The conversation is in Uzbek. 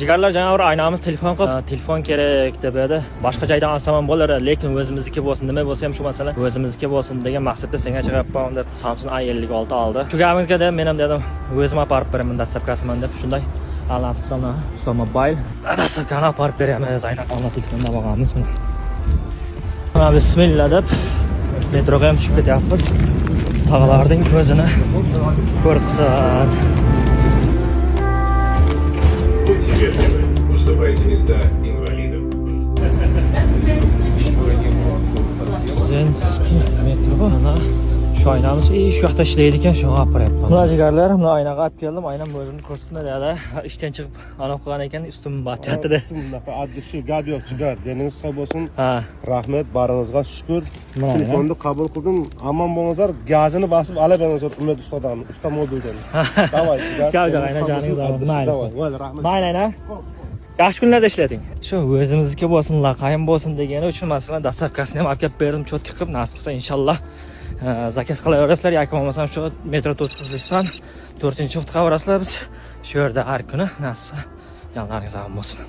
Jigarlar jana bir aynamiz telefon qilib, telefon kerak deb edi. Boshqa joydan olsam ham bo'lar, lekin o'zimizniki bo'lsin, nima bo'lsa ham shu masala o'zimizniki bo'lsin degan maqsadda senga chiqaribman deb Samsung A56 oldi. Shu gamizga deb men ham dedim, o'zim olib beraman dastlabkasiman deb shunday nasib qilsa Usta Mobile dastlabkani olib beramiz. Aynan telefonda bo'lganmiz. Mana bismillah deb metroga ham tushib ketyapmiz. Tog'larning ko'zini ko'rqizsan. Будьте вежливы, уступайте места инвалидам. Zenski metro ana shu aynamiz shu yoqda ishlaydi ekan, shuni olib boryapman. Mana jigarlar, mana aynaga olib keldim. Aynam o'zimni ko'rsatmadi hali. Ishdan chiqib ana qilgan ekan, ustim batchatida. Bunaqa addishi gap yo'q jigar. Deningiz sog' bo'lsin. Ha. Rahmat, baringizga shukr. Mana Telefonni qabul qildim. Amon bo'lingizlar, gazini bosib olaverasizlar Umid ustodan, usta moduldan. Davay jigar. Gavjar ayna joningiz Davay. Voy, rahmat. Mayli ayna. Yaxshi kunlarda ishlating. Shu o'zimizniki bo'lsin, laqayim bo'lsin degani uchun masalan dastlabkasini ham olib kelib berdim, cho'tka qilib, nasib qilsa inshaalloh zakaz qilaverasizlar yoki bo'lmasam shu metro 9-dan 4-chi vaqtga borasizlar biz. Shu yerda har kuni nasib qilsa jonlaringiz omon bo'lsin.